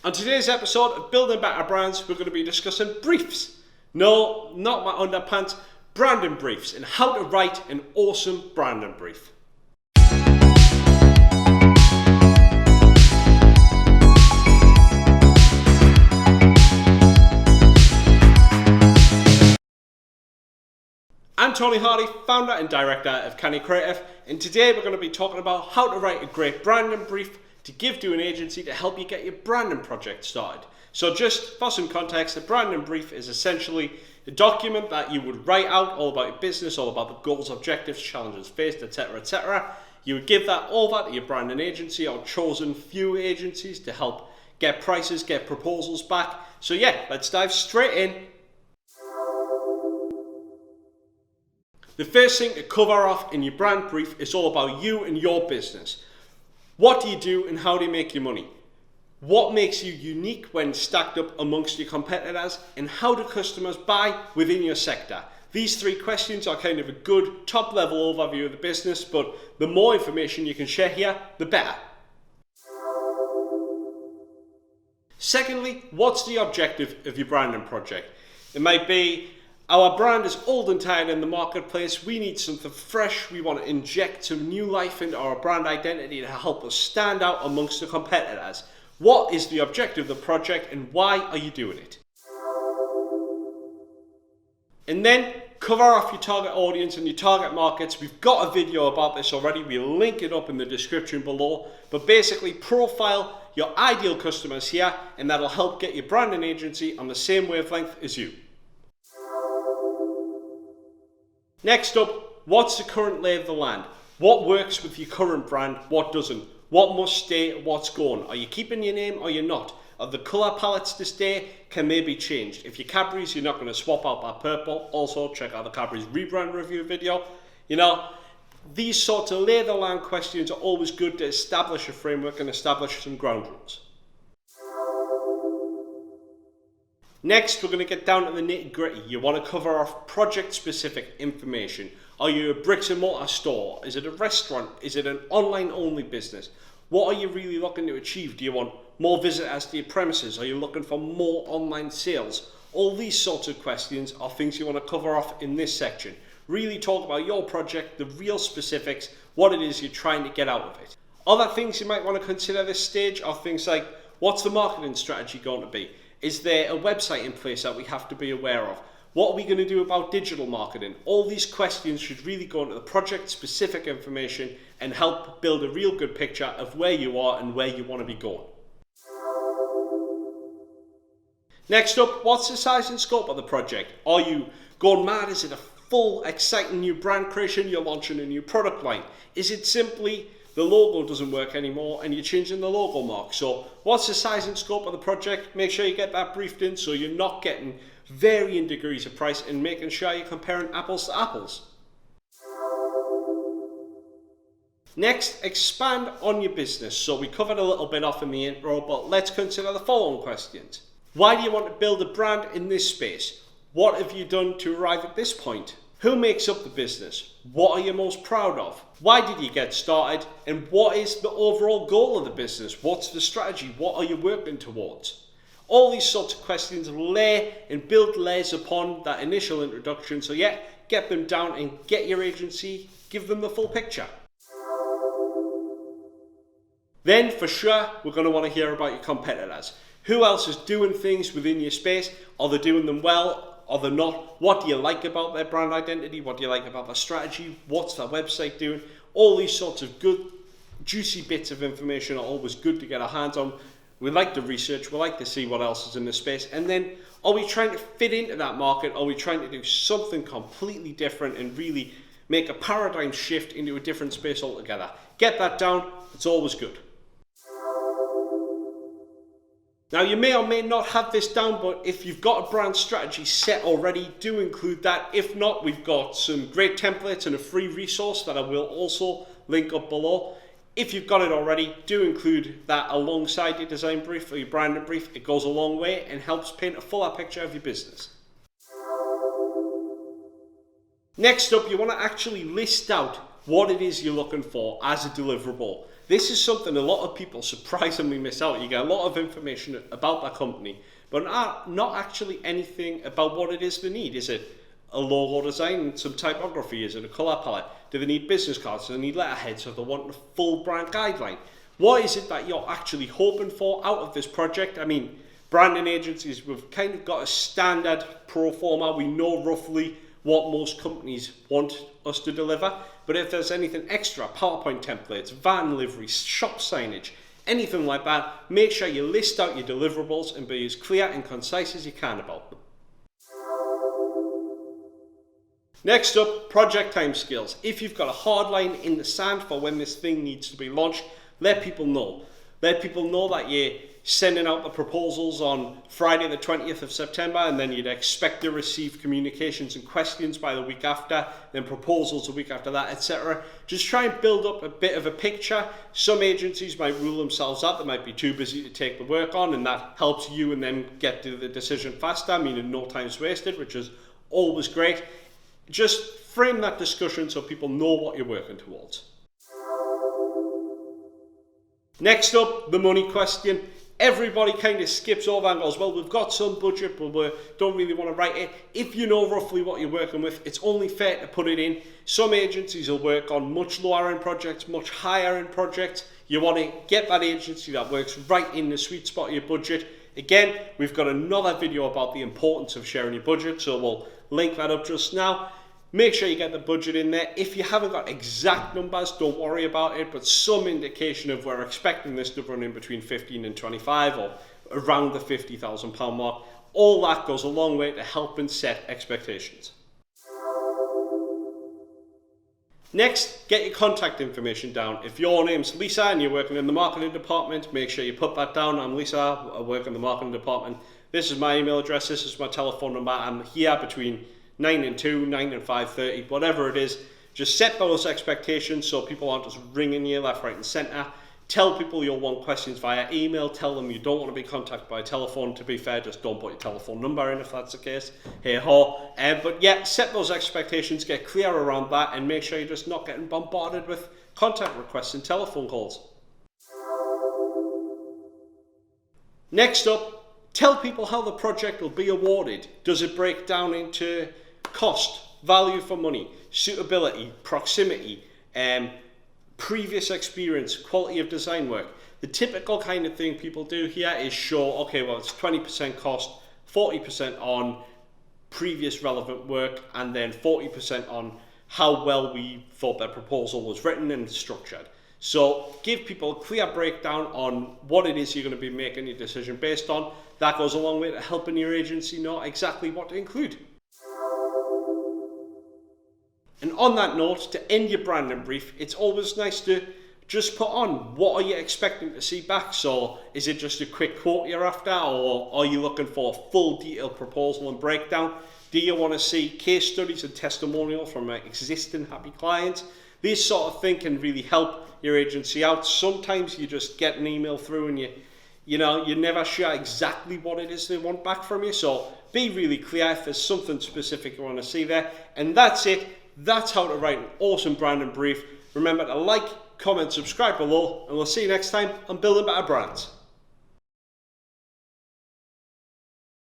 On today's episode of Building Better Brands, we're going to be discussing briefs. No, not my underpants, branding briefs and how to write an awesome branding brief. I'm Tony Hardy, founder and director of Canny Creative, and today we're going to be talking about how to write a great branding brief to give to an agency to help you get your branding project started. So just for some context, a branding brief is essentially a document that you would write out all about your business, all about the goals, objectives, challenges faced, etc., etc. You would give that over to your branding agency or chosen few agencies to help get prices, get proposals back. So yeah, let's dive straight in. The first thing to cover off in your brand brief is all about you and your business. What do you do and how do you make your money? What makes you unique when stacked up amongst your competitors? And how do customers buy within your sector? These three questions are kind of a good top level overview of the business, but the more information you can share here, the better. Secondly, what's the objective of your branding project? It might be, our brand is old and tired in the marketplace. We need something fresh. We want to inject some new life into our brand identity to help us stand out amongst the competitors. What is the objective of the project and why are you doing it? And then cover off your target audience and your target markets. We've got a video about this already. We'll link it up in the description below. But basically profile your ideal customers here, and that'll help get your branding agency on the same wavelength as you. Next up, what's the current lay of the land? What works with your current brand? What doesn't? What must stay? What's gone? Are you keeping your name or you're not? Are the colour palettes to stay? Can they be changed? If you're Cadbury's, you're not going to swap out that purple. Also, check out the Cadbury's rebrand review video. You know, these sorts of lay of the land questions are always good to establish a framework and establish some ground rules. Next, we're going to get down to the nitty-gritty. You want to cover off project-specific information. Are you a bricks and mortar store? Is it a restaurant? Is it an online-only business? What are you really looking to achieve? Do you want more visitors to your premises? Are you looking for more online sales? All these sorts of questions are things you want to cover off in this section. Really talk about your project, the real specifics, what it is you're trying to get out of it. Other things you might want to consider at this stage are things like, what's the marketing strategy going to be? Is there a website in place that we have to be aware of? What are we going to do about digital marketing? All these questions should really go into the project-specific information and help build a real good picture of where you are and where you want to be going. Next up, what's the size and scope of the project? Are you going mad? Is it a full, exciting new brand creation? You're launching a new product line? Is it simply the logo doesn't work anymore and you're changing the logo mark? So what's the size and scope of the project? Make sure you get that briefed in so you're not getting varying degrees of price and making sure you're comparing apples to apples. Next, expand on your business. So we covered a little bit off in the intro, but let's consider the following questions. Why do you want to build a brand in this space? What have you done to arrive at this point? Who makes up the business? What are you most proud of? Why did you get started? And what is the overall goal of the business? What's the strategy? What are you working towards? All these sorts of questions lay and build layers upon that initial introduction. So yeah, get them down and get your agency, give them the full picture. Then for sure, we're going to want to hear about your competitors. Who else is doing things within your space? Are they doing them well? Are they not? What do you like about their brand identity? What do you like about their strategy? What's their website doing? All these sorts of good, juicy bits of information are always good to get our hands on. We like to research, we like to see what else is in the space, and then are we trying to fit into that market? Are we trying to do something completely different and really make a paradigm shift into a different space altogether? Get that down, it's always good. Now you may or may not have this down, but if you've got a brand strategy set already, do include that. If not, we've got some great templates and a free resource that I will also link up below. If you've got it already, do include that alongside your design brief or your branding brief. It goes a long way and helps paint a fuller picture of your business. Next up, you want to actually list out what it is you're looking for as a deliverable. this is something a lot of people surprisingly miss out. You get a lot of information about that company, but not actually anything about what it is they need. Is it a logo design, some typography? Is it a colour palette? Do they need business cards? Do they need letterheads? If they want a full brand guideline? What is it that you're actually hoping for out of this project? I mean, branding agencies, we've kind of got a standard pro forma. We know roughly what most companies want us to deliver. But if there's anything extra, PowerPoint templates, van liveries, shop signage, anything like that, make sure you list out your deliverables and be as clear and concise as you can about them. Next up, project timescales. If you've got a hard line in the sand for when this thing needs to be launched, let people know. Let people know that you're sending out the proposals on Friday the 20th of September, and then you'd expect to receive communications and questions by the week after, then proposals the week after that, etc. Just try and build up a bit of a picture. Some agencies might rule themselves out. They might be too busy to take the work on, and that helps you and them get to the decision faster, meaning no time's wasted, which is always great. Just frame that discussion so people know what you're working towards. Next up, the money question. Everybody kind of skips over and goes, well, we've got some budget, but we don't really want to write it. If you know roughly what you're working with, it's only fair to put it in. Some agencies will work on much lower end projects, much higher end projects. You want to get that agency that works right in the sweet spot of your budget. Again, we've got another video about the importance of sharing your budget, so we'll link that up just now. Make sure you get the budget in there. If you haven't got exact numbers, don't worry about it, but some indication of we're expecting this to run in between 15 and 25 or around the £50,000 mark. All that goes a long way to helping set expectations. Next, get your contact information down. If your name's Lisa and you're working in the marketing department, make sure you put that down. I'm Lisa, I work in the marketing department. This is my email address, this is my telephone number. I'm here between 9 and 2, 9 and 5:30, whatever it is. Just set those expectations so people aren't just ringing you left, right and centre. Tell people you'll want questions via email. Tell them you don't want to be contacted by telephone. To be fair, just don't put your telephone number in if that's the case. Hey ho. But yeah, set those expectations, get clear around that, and make sure you're just not getting bombarded with contact requests and telephone calls. Next up, tell people how the project will be awarded. Does it break down into cost, value for money, suitability, proximity, previous experience, quality of design work? The typical kind of thing people do here is show, okay, well, it's 20% cost, 40% on previous relevant work, and then 40% on how well we thought their proposal was written and structured. So give people a clear breakdown on what it is you're going to be making your decision based on. That goes a long way to helping your agency know exactly what to include. And on that note, to end your branding brief, it's always nice to just put on what are you expecting to see back. So is it just a quick quote you're after, or are you looking for a full detailed proposal and breakdown? Do you want to see case studies and testimonials from existing happy clients? These sort of things can really help your agency out. Sometimes you just get an email through and you're never sure exactly what it is they want back from you. So be really clear if there's something specific you want to see there. And that's it. That's how to write an awesome branding brief. Remember to like, comment, subscribe below, and we'll see you next time on Building Better Brands.